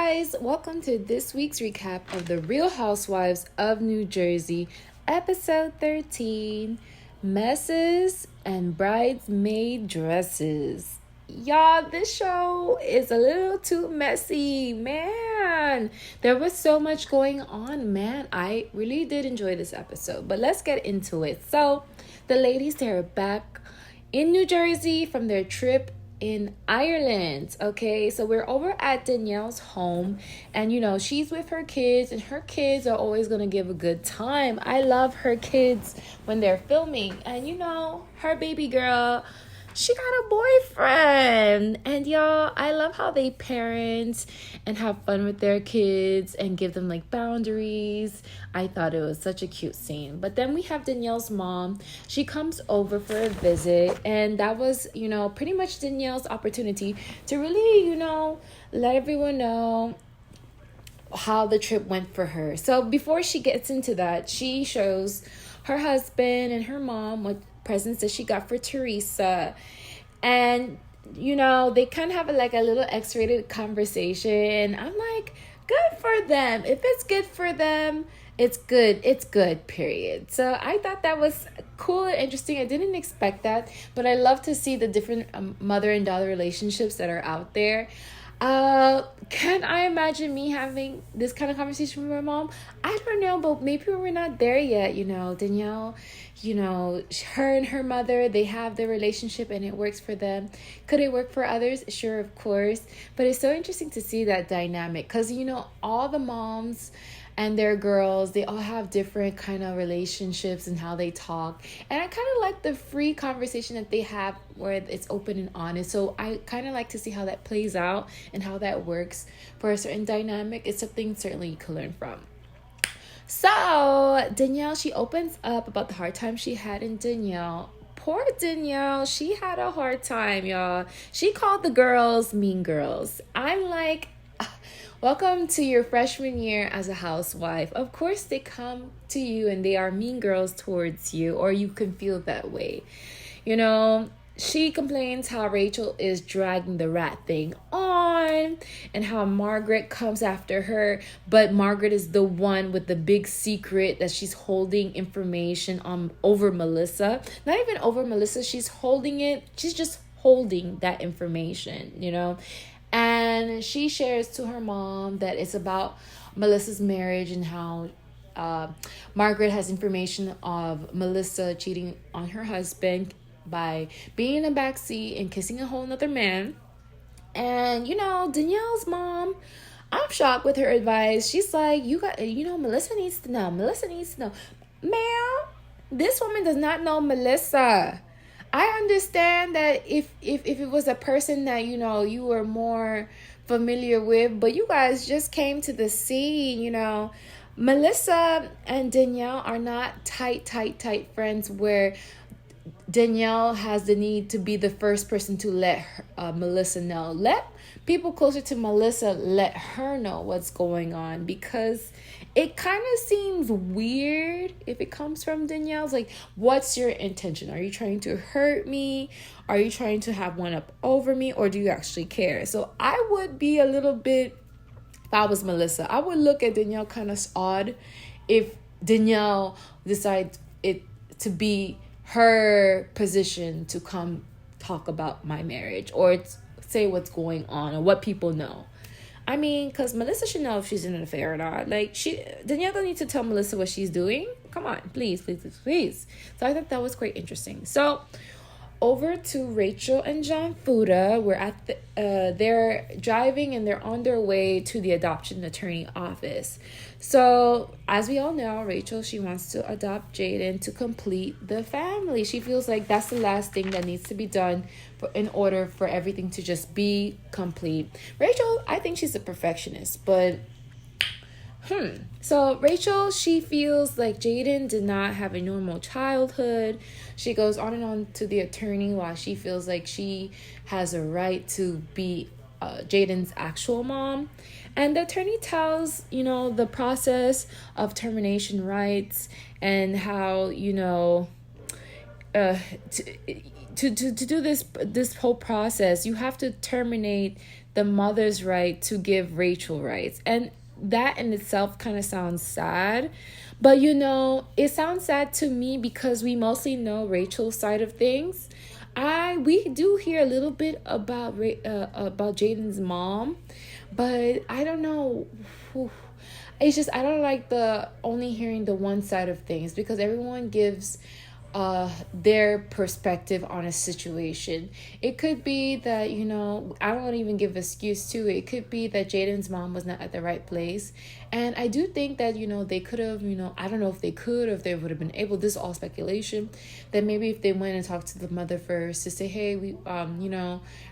guys, welcome to this week's recap of the Real Housewives of New Jersey, episode 13, Messes and Bridesmaid Dresses. Y'all, this show is a little too messy, man. There was so much going on, man. I really did enjoy this episode, but let's get into it. So, the ladies, they're back in New Jersey from their trip in Ireland. Okay, so we're over at Danielle's home, and she's with her kids, and her kids are always gonna give a good time. I love her kids when they're filming, and her baby girl, she got a boyfriend. And y'all, I love how they parent and have fun with their kids and give them like boundaries. I thought it was such a cute scene. But then we have Danielle's mom. She comes over for a visit, and that was, pretty much Danielle's opportunity to really, let everyone know how the trip went for her. So before she gets into that, she shows her husband and her mom what presents that she got for Teresa. And they kind of have a little X-rated conversation. I'm like, good for them. If it's good for them, it's good, period. So I thought that was cool and interesting. I didn't expect that, but I love to see the different mother and daughter relationships that are out there. Can I imagine me having this kind of conversation with my mom? I don't know, but maybe we're not there yet. Danielle, her and her mother, they have their relationship and it works for them. Could it work for others? Sure, of course. But it's so interesting to see that dynamic because, all the moms and their girls, they all have different kind of relationships and how they talk. And I kind of like the free conversation that they have where it's open and honest. So I kind of like to see how that plays out and how that works for a certain dynamic. It's something certainly you can learn from. So Danielle, she opens up about the hard time she had in Danielle. Poor Danielle, she had a hard time, y'all. She called the girls mean girls. I'm like, welcome to your freshman year as a housewife. Of course, they come to you and they are mean girls towards you, or you can feel that way. She complains how Rachel is dragging the rat thing on and how Margaret comes after her, but Margaret is the one with the big secret that she's holding information on over Melissa. Not even over Melissa, she's holding it. She's just holding that information, And she shares to her mom that it's about Melissa's marriage and how Margaret has information of Melissa cheating on her husband by being in the backseat and kissing a whole nother man. And, Danielle's mom, I'm shocked with her advice. She's like, Melissa needs to know. Melissa needs to know. Ma'am, this woman does not know Melissa. I understand that if it was a person that, you were more familiar with, but you guys just came to the scene, Melissa and Danielle are not tight friends where Danielle has the need to be the first person to let Melissa know. Let people closer to Melissa let her know what's going on, because it kind of seems weird if it comes from Danielle's. Like, what's your intention? Are you trying to hurt me? Are you trying to have one up over me? Or do you actually care? So I would be a little bit, if I was Melissa, I would look at Danielle kind of odd if Danielle decides it to be her position to come talk about my marriage or say what's going on or what people know. I mean, because Melissa should know if she's in an affair or not. Like, Danielle don't need to tell Melissa what she's doing. Come on, please. So I thought that was quite interesting. So over to Rachel and John Fuda. We're at they're driving and they're on their way to the adoption attorney office. So as we all know, Rachel, she wants to adopt Jaden to complete the family. She feels like that's the last thing that needs to be done in order for everything to just be complete. Rachel, I think she's a perfectionist, but So Rachel, she feels like Jaden did not have a normal childhood. She goes on and on to the attorney while she feels like she has a right to be Jaden's actual mom. And the attorney tells, the process of termination rights and how, to do this whole process, you have to terminate the mother's right to give Rachel rights. And that in itself kind of sounds sad. But it sounds sad to me because we mostly know Rachel's side of things. We do hear a little bit about Jaden's mom, but I don't know. It's just I don't like the only hearing the one side of things, because everyone gives their perspective on a situation. It could be that, I don't want to even give excuse to it. It could be that Jaden's mom was not at the right place. And I do think that, they could have, I don't know if they could or if they would have been able, this is all speculation, that maybe if they went and talked to the mother first to say, hey,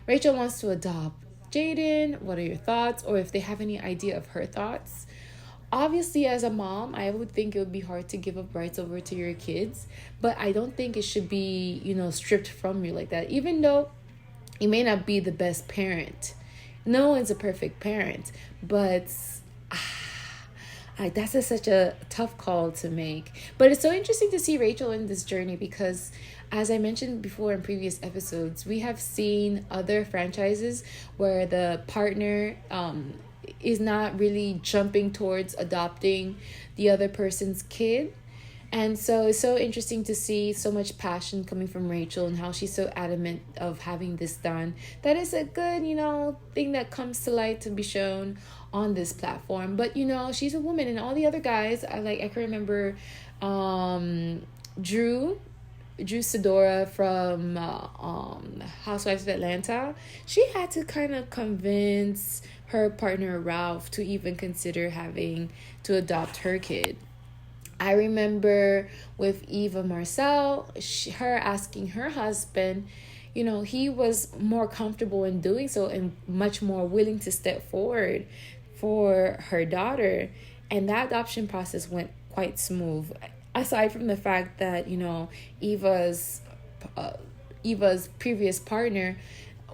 Rachel wants to adopt Jaden, what are your thoughts? Or if they have any idea of her thoughts. Obviously, as a mom, I would think it would be hard to give up rights over to your kids, but I don't think it should be, stripped from you like that, even though you may not be the best parent. No one's a perfect parent, but that's such a tough call to make. But it's so interesting to see Rachel in this journey because, as I mentioned before in previous episodes, we have seen other franchises where the partner is not really jumping towards adopting the other person's kid. And so it's so interesting to see so much passion coming from Rachel and how she's so adamant of having this done. That is a good, thing that comes to light to be shown on this platform. But, she's a woman, and all the other guys, I can remember Drew Sidora from Housewives of Atlanta. She had to kind of convince her partner Ralph to even consider having to adopt her kid. I remember with Eva Marcel, her asking her husband, he was more comfortable in doing so and much more willing to step forward for her daughter. And that adoption process went quite smooth. Aside from the fact that, Eva's previous partner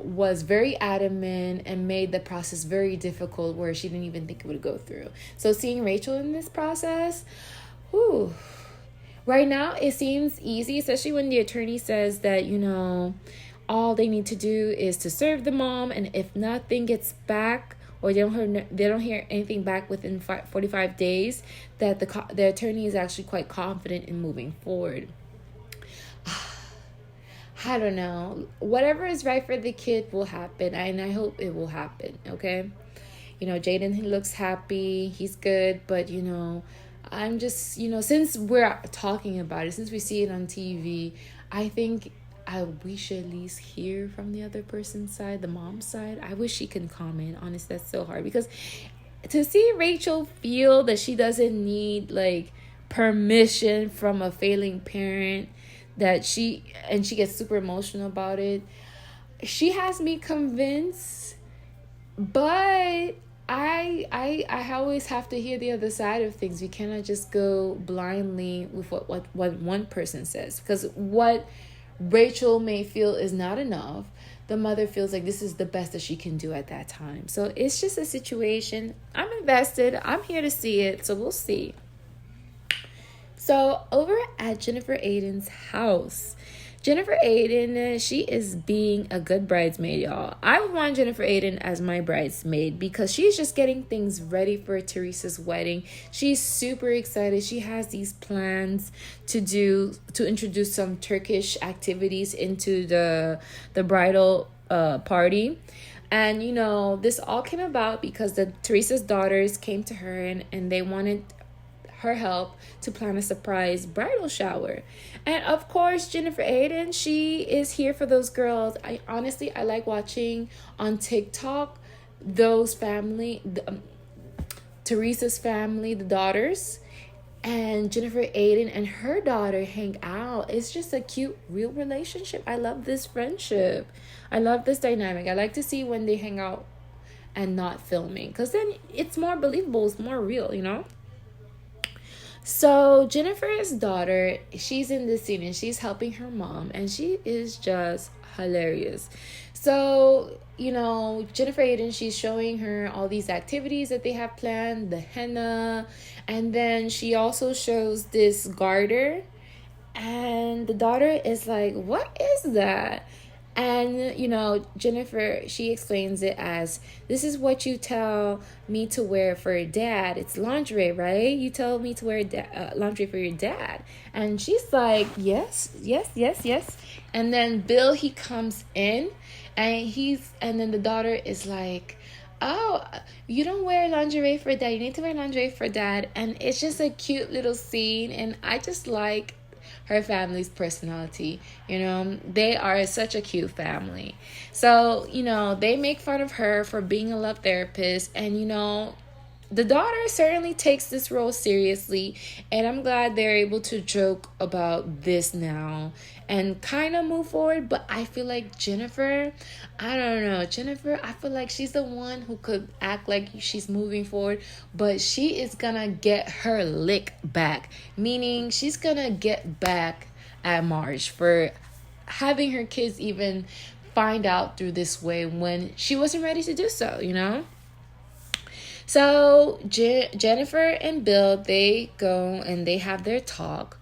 was very adamant and made the process very difficult where she didn't even think it would go through. So seeing Rachel in this process, right now it seems easy, especially when the attorney says that, all they need to do is to serve the mom, and if nothing gets back or they don't hear anything back within 45 days, that the attorney is actually quite confident in moving forward. I don't know. Whatever is right for the kid will happen, and I hope it will happen, okay? Jaden, he looks happy, he's good, but, I'm just, since we're talking about it, since we see it on TV, I think we should at least hear from the other person's side, the mom's side. I wish she can comment. Honestly, that's so hard, because to see Rachel feel that she doesn't need, permission from a failing parent, that she gets super emotional about it. She has me convinced, but I always have to hear the other side of things. We cannot just go blindly with what one person says, because what Rachel may feel is not enough, the mother feels like this is the best that she can do at that time. So it's just a situation. I'm invested. I'm here to see it. So we'll see. So over at Jennifer Aydin's house, Jennifer Aydin, she is being a good bridesmaid, y'all. I would want Jennifer Aydin as my bridesmaid because she's just getting things ready for Teresa's wedding. She's super excited. She has these plans to introduce some Turkish activities into the bridal party. And, this all came about because Teresa's daughters came to her and they wanted her help to plan a surprise bridal shower. And of course, Jennifer Aydin, she is here for those girls. I like watching on TikTok those Teresa's family, the daughters, and Jennifer Aydin and her daughter hang out. It's just a cute, real relationship. I love this friendship. I love this dynamic. I like to see when they hang out and not filming, because then it's more believable, it's more real, So Jennifer's daughter, she's in this scene and she's helping her mom, and she is just hilarious. So, Jennifer Aydin, she's showing her all these activities that they have planned, the henna, and then she also shows this garter, and the daughter is like, what is that? And, Jennifer, she explains it as, this is what you tell me to wear for your dad. It's lingerie, right? You tell me to wear lingerie for your dad. And she's like, yes, yes, yes, yes. And then Bill, he comes in and then the daughter is like, oh, you don't wear lingerie for dad. You need to wear lingerie for dad. And it's just a cute little scene. And I just like her family's personality. They are such a cute family. So, they make fun of her for being a love therapist. And, the daughter certainly takes this role seriously, and I'm glad they're able to joke about this now and kind of move forward. But I feel like Jennifer, I don't know, I feel like she's the one who could act like she's moving forward, but she is gonna get her lick back, meaning she's gonna get back at Marge for having her kids even find out through this way when she wasn't ready to do so. So Jennifer and Bill, they go and they have their talk.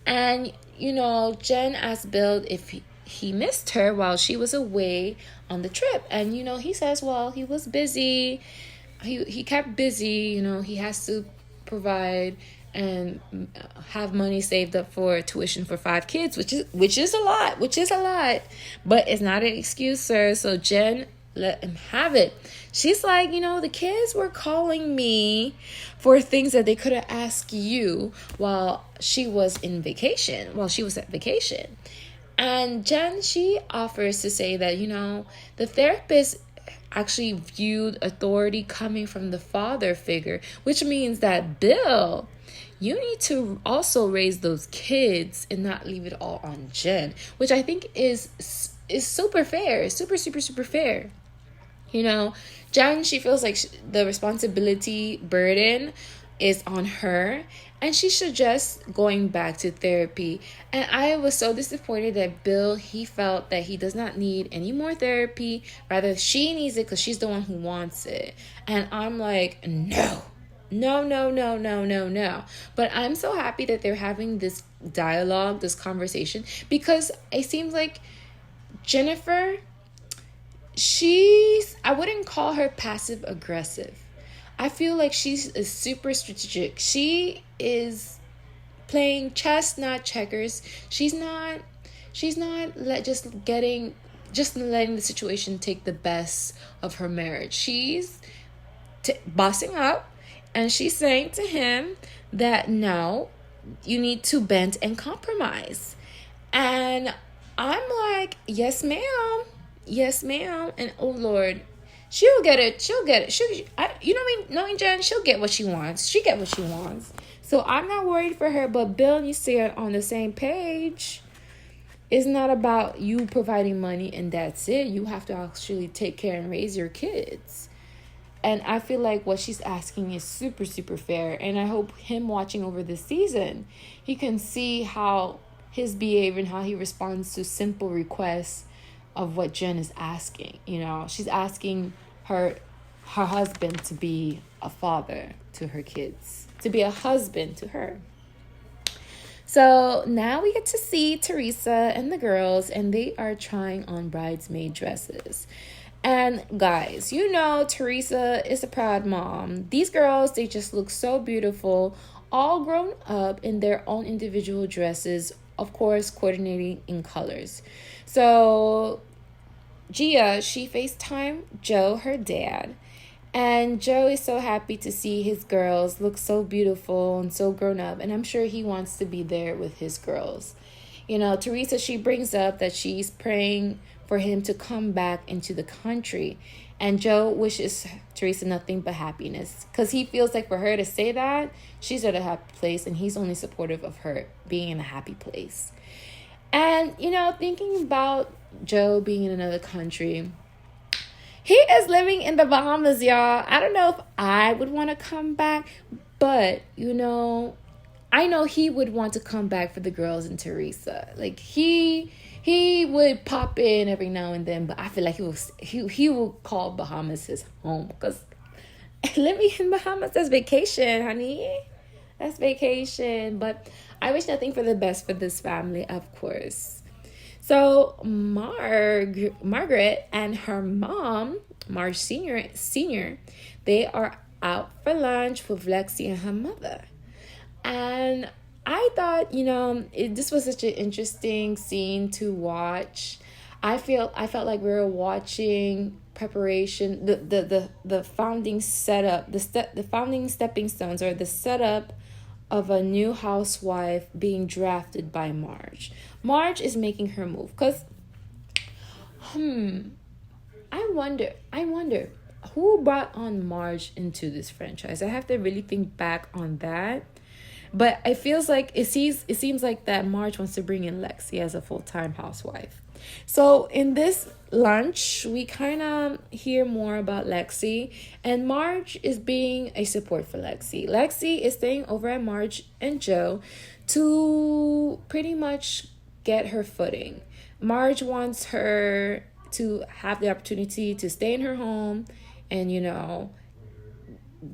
And, Jen asked Bill if he missed her while she was away on the trip. And, he says, well, he was busy. He kept busy. He has to provide and have money saved up for tuition for 5 kids, which is a lot, but it's not an excuse, sir. So Jen let him have it. She's like, the kids were calling me for things that they could have asked you while she was at vacation. And Jen, she offers to say that, the therapist actually viewed authority coming from the father figure, which means that Bill, you need to also raise those kids and not leave it all on Jen, which I think is super fair, super, super, super fair. Jen, she feels like the responsibility burden is on her, and she suggests going back to therapy. And I was so disappointed that Bill, he felt that he does not need any more therapy. Rather, she needs it because she's the one who wants it. And I'm like, no. But I'm so happy that they're having this dialogue, this conversation, because it seems like Jennifer, I wouldn't call her passive aggressive. I feel like she's super strategic. She is playing chess, not checkers. She's not just letting the situation take the best of her marriage. She's bossing up, and she's saying to him that no, you need to bend and compromise. And I'm like, yes, ma'am. Yes, ma'am. And oh Lord, she'll get it. Knowing Jen, she'll get what she wants. She get what she wants. So I'm not worried for her. But Bill needs to get on the same page. It's not about you providing money and that's it. You have to actually take care and raise your kids. And I feel like what she's asking is super, super fair. And I hope him watching over this season, he can see how his behavior and how he responds to simple requests of what Jen is asking. She's asking her husband to be a father to her kids, to be a husband to her. So now we get to see Teresa and the girls, and they are trying on bridesmaid dresses. And guys, Teresa is a proud mom. These girls, they just look so beautiful, all grown up in their own individual dresses, of course, coordinating in colors. So Gia, she FaceTimed Joe, her dad, and Joe is so happy to see his girls look so beautiful and so grown up, and I'm sure he wants to be there with his girls. Teresa, she brings up that she's praying for him to come back into the country, and Joe wishes Teresa nothing but happiness because he feels like for her to say that, she's at a happy place, and he's only supportive of her being in a happy place. And, thinking about Joe being in another country, he is living in the Bahamas, y'all. I don't know if I would want to come back, but, I know he would want to come back for the girls and Teresa. Like, he would pop in every now and then, but I feel like he will call Bahamas his home because living in Bahamas, that's vacation, honey. That's vacation. But I wish nothing for the best for this family, of course. So Margaret and her mom, Marge Senior, they are out for lunch with Lexi and her mother. And I thought, this was such an interesting scene to watch. I felt like we were watching preparation, the founding setup, the founding stepping stones, or the setup of a new housewife being drafted by Marge. Marge is making her move because, I wonder who brought on Marge into this franchise. I have to really think back on that. But it seems like that Marge wants to bring in Lexi as a full-time housewife. So in this lunch, we kind of hear more about Lexi, and Marge is being a support for Lexi. Lexi is staying over at Marge and Joe to pretty much get her footing. Marge wants her to have the opportunity to stay in her home and,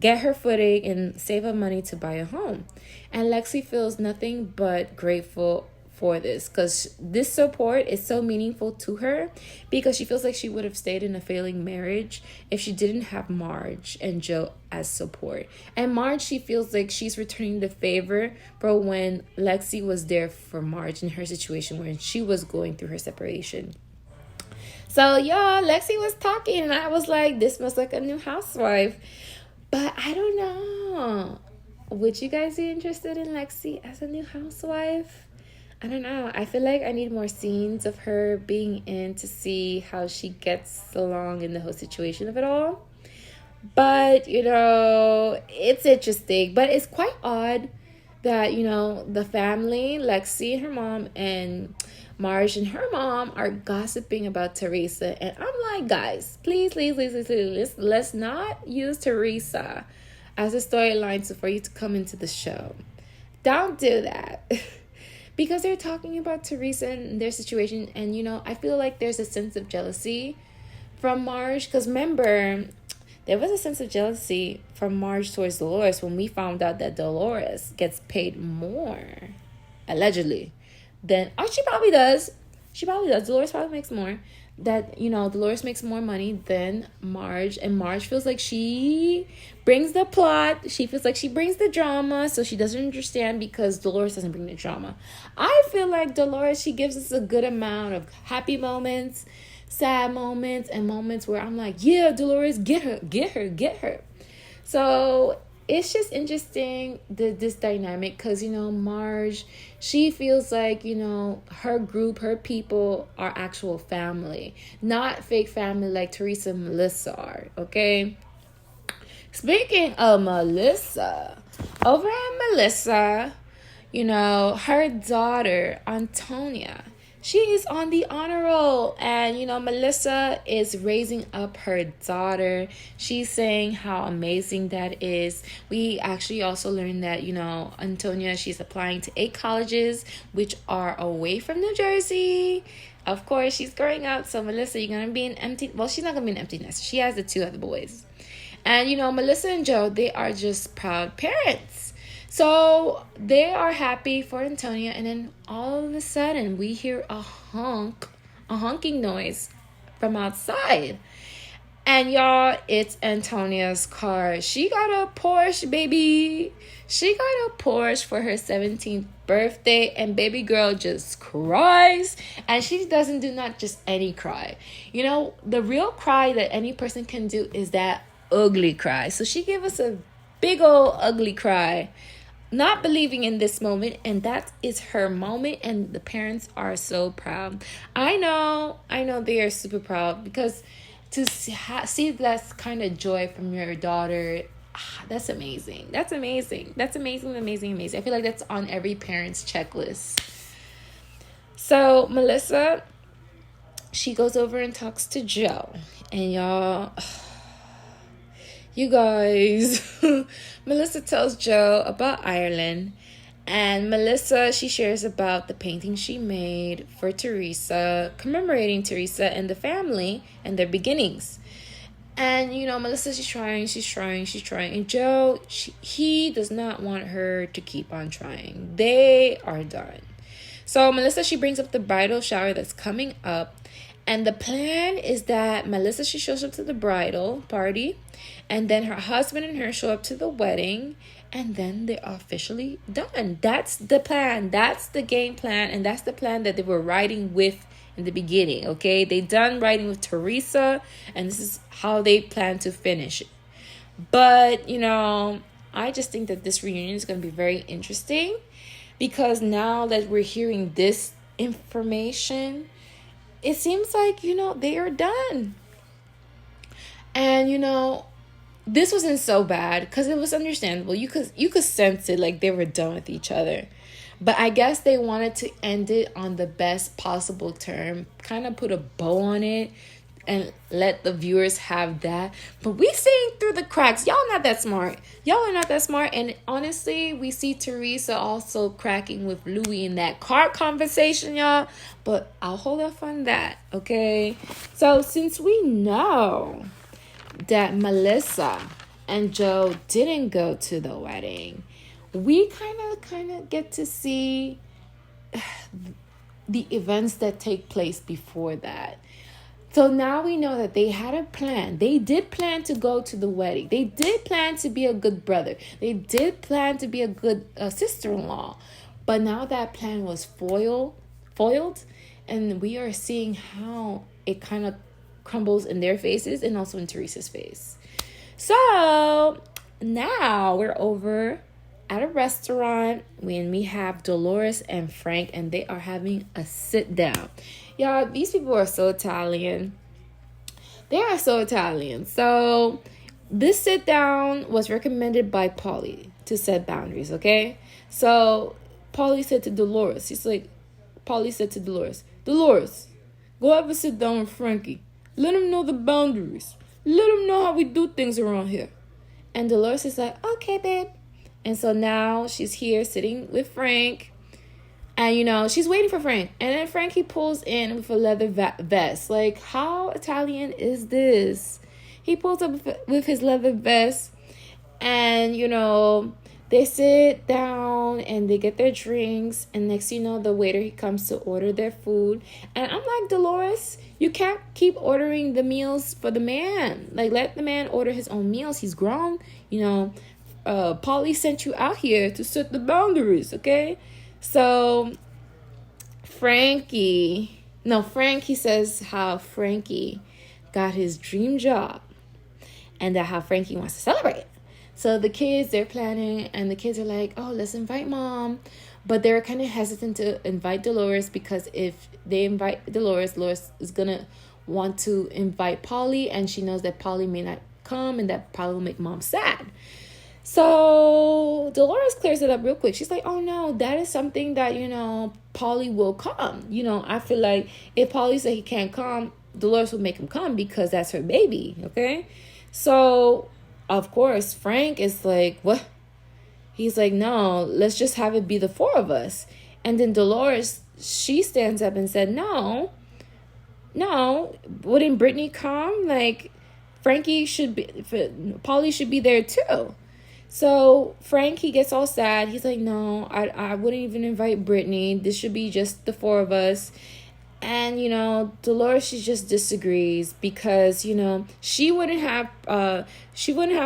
get her footing and save up money to buy a home. And Lexi feels nothing but grateful for this because this support is so meaningful to her, because she feels like she would have stayed in a failing marriage if she didn't have Marge and Joe as support. And Marge, she feels like she's returning the favor for when Lexi was there for Marge in her situation when she was going through her separation. So y'all, Lexi was talking and I was like, this smells like a new housewife. But I don't know. Would you guys be interested in Lexi as a new housewife? I don't know. I feel like I need more scenes of her being in to see how she gets along in the whole situation of it all. But, it's interesting. But it's quite odd that, the family, Lexi and her mom, and Marge and her mom are gossiping about Teresa. And I'm like, guys, please, let's not use Teresa as a storyline for you to come into the show. Don't do that. Because they're talking about Teresa and their situation. And, I feel like there's a sense of jealousy from Marge. Because remember, there was a sense of jealousy from Marge towards Dolores when we found out that Dolores gets paid more, allegedly, than... Oh, she probably does. Dolores probably makes more. That, Dolores makes more money than Marge. And Marge feels like she brings the plot. She feels like she brings the drama. So she doesn't understand because Dolores doesn't bring the drama. I feel like Dolores, she gives us a good amount of happy moments, sad moments, and moments where I'm like, yeah, Dolores, get her. So it's just interesting, this dynamic, because, Marge, she feels like, her group, her people are actual family, not fake family like Teresa and Melissa are, okay? Speaking of Melissa, over at Melissa, her daughter, Antonia, she is on the honor roll, and Melissa is raising up her daughter. She's saying how amazing that is. We actually also learned that Antonia, she's applying to 8 colleges which are away from New Jersey. Of course, she's growing up, so Melissa, you're gonna be an empty... Well, she's not gonna be an empty nest. She has the 2 other boys, and Melissa and Joe, they are just proud parents. So they are happy for Antonia, and then all of a sudden we hear a honking noise from outside. And y'all, it's Antonia's car. She got a Porsche, baby. She got a Porsche for her 17th birthday, and baby girl just cries. And she doesn't do not just any cry. The real cry that any person can do is that ugly cry. So she gave us a big old ugly cry, not believing in this moment, and that is her moment, and the parents are so proud. I know they are super proud, because to see that kind of joy from your daughter, that's amazing. That's amazing. I feel like that's on every parent's checklist. So Melissa, she goes over and talks to Joe, and y'all... You guys, Melissa tells Joe about Ireland, and Melissa, she shares about the painting she made for Teresa, commemorating Teresa and the family and their beginnings. And, Melissa, she's trying. And Joe, he does not want her to keep on trying. They are done. So Melissa, she brings up the bridal shower that's coming up. And the plan is that Melissa, she shows up to the bridal party. And then her husband and her show up to the wedding. And then they're officially done. That's the plan. That's the game plan. And that's the plan that they were writing with in the beginning, okay? They done writing with Teresa. And this is how they plan to finish it. But, I just think that this reunion is going to be very interesting. Because now that we're hearing this information, it seems like, they are done. And, this wasn't so bad because it was understandable. You could sense it, like they were done with each other. But I guess they wanted to end it on the best possible term, kind of put a bow on it and let the viewers have that. But we seeing through the cracks. Y'all not that smart. Y'all are not that smart. And honestly, we see Teresa also cracking with Louis in that car conversation, y'all. But I'll hold off on that, okay? So since we know that Melissa and Joe didn't go to the wedding, we kind of get to see the events that take place before that. So now we know that they had a plan. They did plan to go to the wedding. They did plan to be a good brother. They did plan to be a good sister-in-law. But now that plan was foiled, and we are seeing how it kind of crumbles in their faces and also in Teresa's face. So now we're over at a restaurant when we have Dolores and Frank, and they are having a sit down. Y'all, these people are so Italian. They are so Italian. So this sit down was recommended by Polly to set boundaries, okay? So Polly said to Dolores, Dolores, go have a sit down with Frankie. Let him know the boundaries. Let him know how we do things around here. And Dolores is like, okay, babe. And so now she's here sitting with Frank. And, she's waiting for Frank. And then Frankie pulls in with a leather vest. Like, how Italian is this? He pulls up with his leather vest. And, they sit down and they get their drinks. And next thing you know, the waiter, he comes to order their food. And I'm like, Dolores, you can't keep ordering the meals for the man. Like, let the man order his own meals. He's grown. Polly sent you out here to set the boundaries, okay? So Frank, he says how Frankie got his dream job and that how Frankie wants to celebrate. So the kids, they're planning, and the kids are like, oh, let's invite mom. But they're kind of hesitant to invite Dolores because if they invite Dolores is going to want to invite Polly, and she knows that Polly may not come and that probably will make mom sad. So Dolores clears it up real quick. She's like, oh no, that is something that, Polly will come. I feel like if Polly said he can't come, Dolores will make him come because that's her baby, okay? So, of course, Frank is like, what? He's like, no, let's just have it be the four of us. And then Dolores, she stands up and said, no, wouldn't Brittany come? Like, Polly should be there too. So Frank, he gets all sad. He's like, no, I wouldn't even invite Brittany. This should be just the four of us. And, Dolores, she just disagrees because, she wouldn't have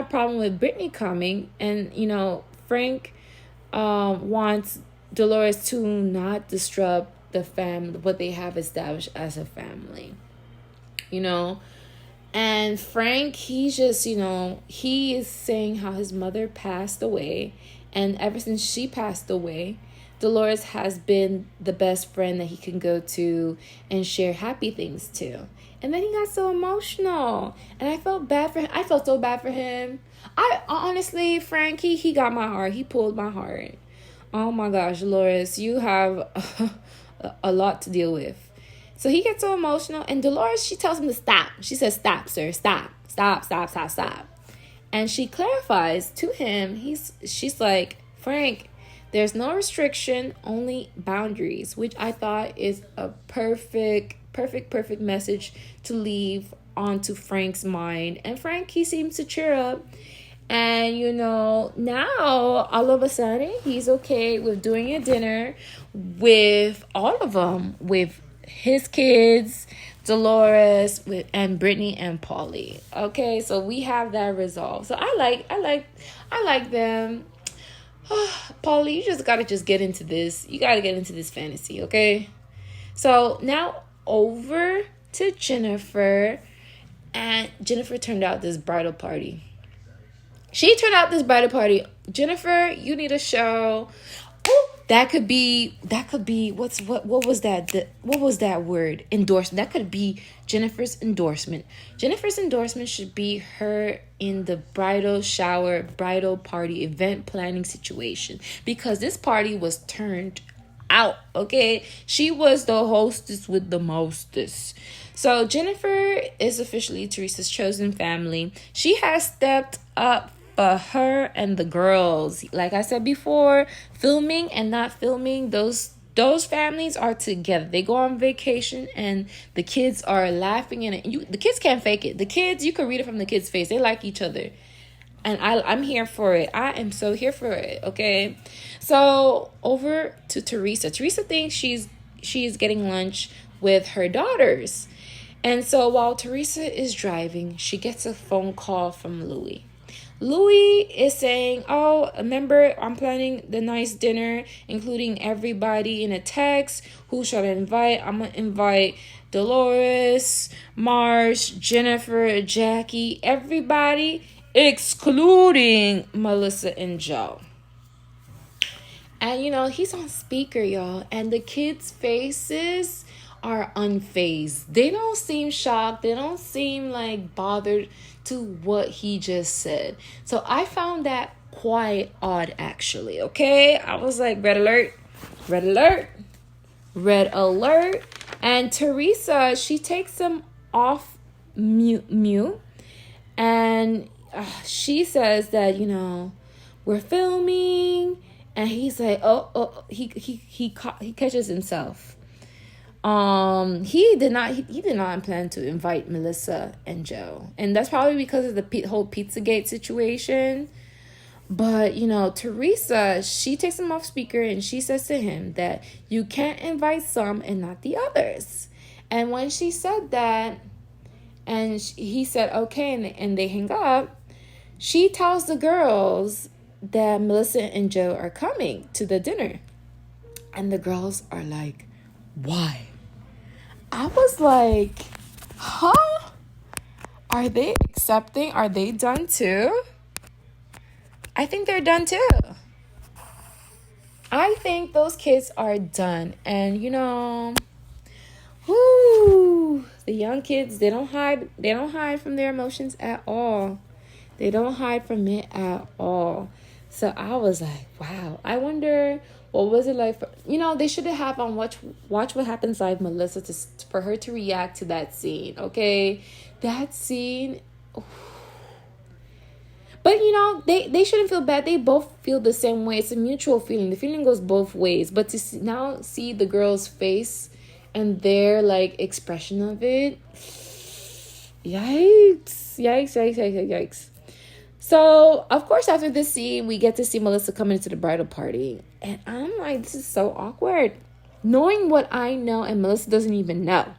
problem with Brittany coming. And, Frank wants Dolores to not disrupt the family, what they have established as a family, And Frank, he's just, he is saying how his mother passed away. And ever since she passed away, Dolores has been the best friend that he can go to and share happy things to. And then he got so emotional. And I felt bad for him. I felt so bad for him. I honestly, Frank, he got my heart. He pulled my heart. Oh my gosh, Dolores, you have a lot to deal with. So he gets so emotional, and Dolores, she tells him to stop. She says, stop, sir, stop. And she clarifies to him, she's like, Frank, there's no restriction, only boundaries, which I thought is a perfect message to leave onto Frank's mind. And Frank, he seems to cheer up. And, now all of a sudden he's okay with doing a dinner with all of them, with his kids, Dolores, and Brittany and Paulie. Okay, so we have that resolved. So I like them. Paulie, you just gotta get into this. You gotta get into this fantasy, okay? So now over to Jennifer, and Jennifer turned out this bridal party. Jennifer, you need a show. Oh, that could be what was that word? Endorsement. That could be Jennifer's endorsement. Jennifer's endorsement should be her in the bridal shower, bridal party, event planning situation, because this party was turned out, okay? She was the hostess with the mostest. So Jennifer is officially Teresa's chosen family. She has stepped up for her and the girls. Like I said before, filming and not filming, those families are together. They go on vacation and the kids are laughing, and the kids can't fake it. The kids, you can read it from the kids' face. They like each other. And I'm here for it. I am so here for it, okay? So over to Teresa. Teresa thinks she's getting lunch with her daughters. And so while Teresa is driving, she gets a phone call from Louis. Louis is saying, oh, remember, I'm planning the nice dinner, including everybody in a text. Who should I invite? I'm going to invite Dolores, Marsh, Jennifer, Jackie, everybody, excluding Melissa and Joe. And, he's on speaker, y'all. And the kids' faces are unfazed. They don't seem shocked. They don't seem bothered to what he just said. So I found that quite odd, actually. Okay, I was like, red alert, red alert, red alert. And Teresa, she takes him off mute, and she says that we're filming, and he's like, he catches himself. He did not plan to invite Melissa and Joe. And that's probably because of the whole Pizzagate situation. But, Teresa, she takes him off speaker and she says to him that you can't invite some and not the others. And when she said that, and he said, okay, and they hang up, she tells the girls that Melissa and Joe are coming to the dinner. And the girls are like, why? I was like, huh? Are they accepting? Are they done too? I think they're done too. I think those kids are done. And the young kids, they don't hide from their emotions at all. They don't hide from it at all. So I was like, wow. I wonder, what was it like? They should have on Watch What Happens Live Melissa for her to react to that scene, okay? That scene. But, they shouldn't feel bad. They both feel the same way. It's a mutual feeling. The feeling goes both ways. But to now see the girl's face and their, expression of it. Yikes. So, of course, after this scene, we get to see Melissa come into the bridal party. And I'm like, this is so awkward. Knowing what I know, and Melissa doesn't even know.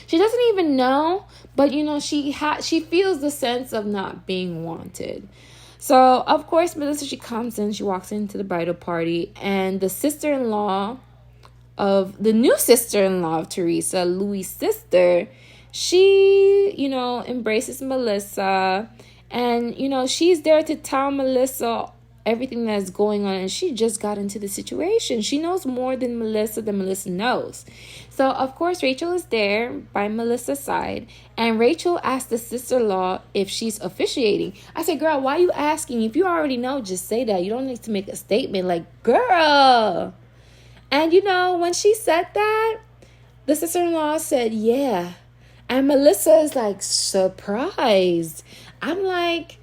She doesn't even know, but, she feels the sense of not being wanted. So, of course, Melissa, she comes in, she walks into the bridal party, and the new sister-in-law of Teresa, Louis' sister, she, embraces Melissa. And, she's there to tell Melissa everything that's going on. And she just got into the situation. She knows more than Melissa knows. So, of course, Rachel is there by Melissa's side. And Rachel asked the sister-in-law if she's officiating. I said, girl, why are you asking? If you already know, just say that. You don't need to make a statement like, girl. And, when she said that, the sister-in-law said, yeah. And Melissa is surprised. I'm like,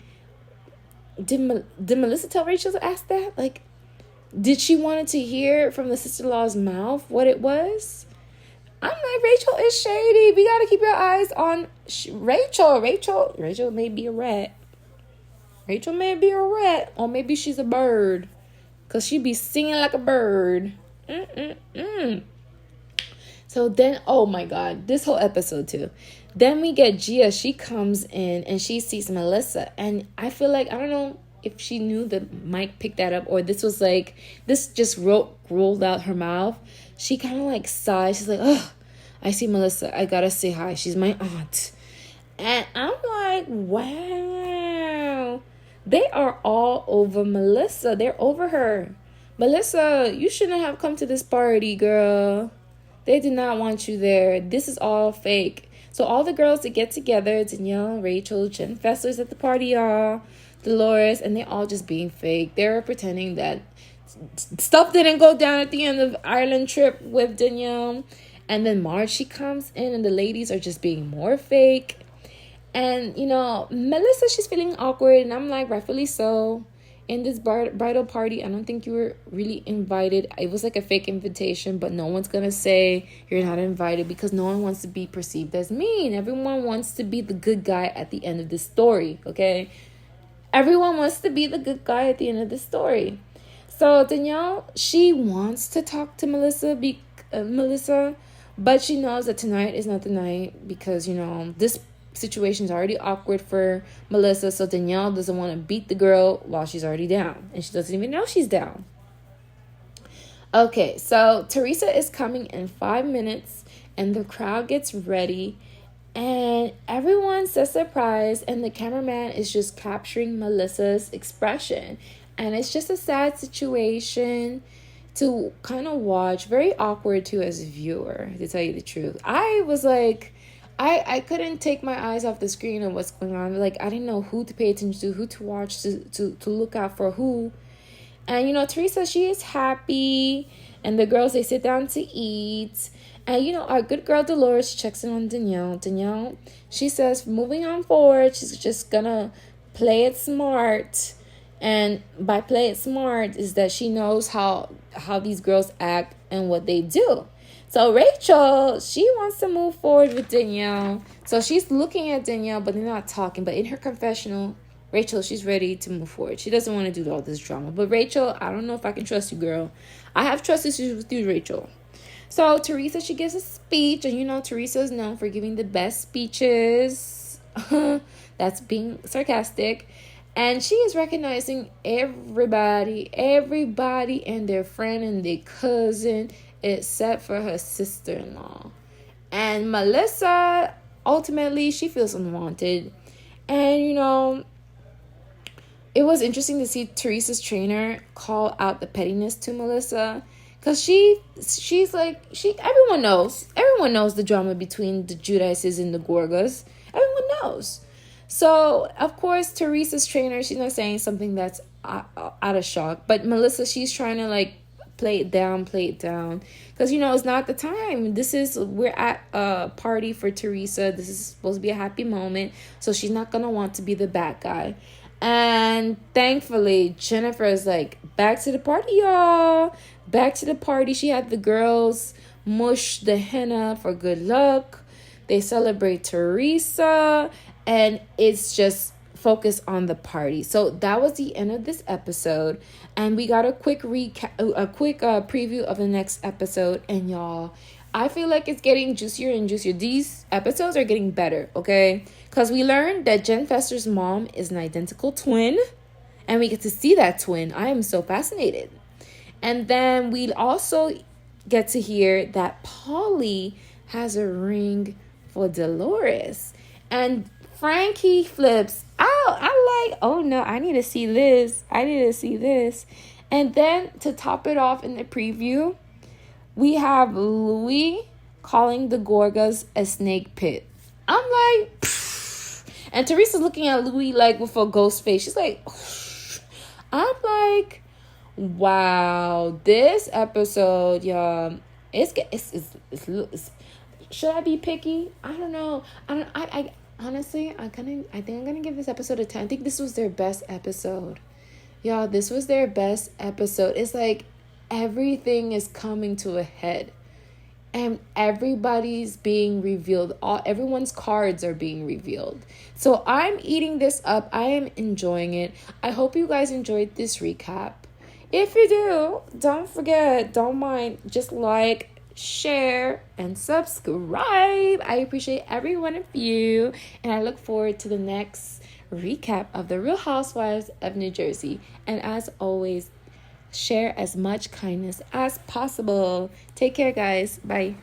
did Melissa tell Rachel to ask that? Did she want to hear from the sister-in-law's mouth what it was? I'm like, Rachel is shady. We got to keep your eyes on Rachel. Rachel may be a rat. Rachel may be a rat, or maybe she's a bird, because she be singing like a bird. So then, oh my God, this whole episode too. Then we get Gia. She comes in and she sees Melissa. And I feel like, I don't know if she knew that Mike picked that up, or this was like, this just rolled out her mouth. She kind of like sighed. She's like, oh, I see Melissa. I gotta say hi. She's my aunt. And I'm like, wow. They are all over Melissa. They're over her. Melissa, you shouldn't have come to this party, girl. They did not want you there. This is all fake. So all the girls that get together, Danielle, Rachel, Jen Fessler's at the party, y'all, Dolores, and they're all just being fake. They're pretending that stuff didn't go down at the end of Ireland trip with Danielle. And then Marge, she comes in and the ladies are just being more fake. And, you know, Melissa, she's feeling awkward. And I'm like, rightfully so. In this bridal party, I don't think you were really invited. It was like a fake invitation, but no one's gonna say you're not invited because no one wants to be perceived as mean. Everyone wants to be the good guy at the end of the story, okay? Everyone wants to be the good guy at the end of the story. So Danielle, she wants to talk to Melissa, but she knows that tonight is not the night because, you know, this situation's already awkward for Melissa, so Danielle doesn't want to beat the girl while she's already down, and she doesn't even know she's down. Okay, so Teresa is coming in 5 minutes, and the crowd gets ready, and everyone says surprise, and the cameraman is just capturing Melissa's expression, and it's just a sad situation to kind of watch. Very awkward too as a viewer, to tell you the truth. I was like, I couldn't take my eyes off the screen of what's going on. Like, I didn't know who to pay attention to, who to watch, to look out for who. And, you know, Teresa, she is happy. And the girls, they sit down to eat. And, you know, our good girl Dolores checks in on Danielle. Danielle, she says, moving on forward, she's just gonna play it smart. And by play it smart is that she knows how these girls act and what they do. So Rachel, she wants to move forward with Danielle. So she's looking at Danielle, but they're not talking. But in her confessional, Rachel, she's ready to move forward. She doesn't want to do all this drama. But Rachel, I don't know if I can trust you, girl. I have trust issues with you, Rachel. So Teresa, she gives a speech. And you know, Teresa is known for giving the best speeches. That's being sarcastic. And she is recognizing everybody and their friend and their cousin, except for her sister-in-law. And Melissa, ultimately, she feels unwanted. And, you know, it was interesting to see Teresa's trainer call out the pettiness to Melissa. Because she's like, everyone knows the drama between the Judices and the Gorgas. Everyone knows. So, of course, Teresa's trainer, she's not saying something that's out of shock. But Melissa, she's trying to, like, play it down. Because, you know, it's not the time. We're at a party for Teresa. This is supposed to be a happy moment. So she's not going to want to be the bad guy. And thankfully, Jennifer is like, back to the party, y'all. Back to the party. She had the girls mush the henna for good luck. They celebrate Teresa. And it's just focused on the party. So that was the end of this episode. And we got a quick preview of the next episode. And y'all, I feel like it's getting juicier and juicier. These episodes are getting better, okay? Because we learned that Jen Fester's mom is an identical twin. And we get to see that twin. I am so fascinated. And then we also get to hear that Polly has a ring for Dolores. And Frank, he flips out. I'm like, oh no, I need to see this. And then to top it off in the preview, we have Louis calling the Gorgas a snake pit. I'm like, pfft. And Teresa's looking at Louis like with a ghost face. She's like, I'm like, wow, this episode, y'all, it's should I be picky? I don't know. I honestly, I think I'm gonna give this episode a 10. I think this was their best episode. Y'all, this was their best episode. It's like everything is coming to a head. and everybody's being revealed. Everyone's cards are being revealed. So I'm eating this up. I am enjoying it. I hope you guys enjoyed this recap. If you do, don't forget, don't mind, just like, share, and subscribe. I appreciate every one of you, and I look forward to the next recap of the Real Housewives of New Jersey. And as always, share as much kindness as possible. Take care, guys. Bye.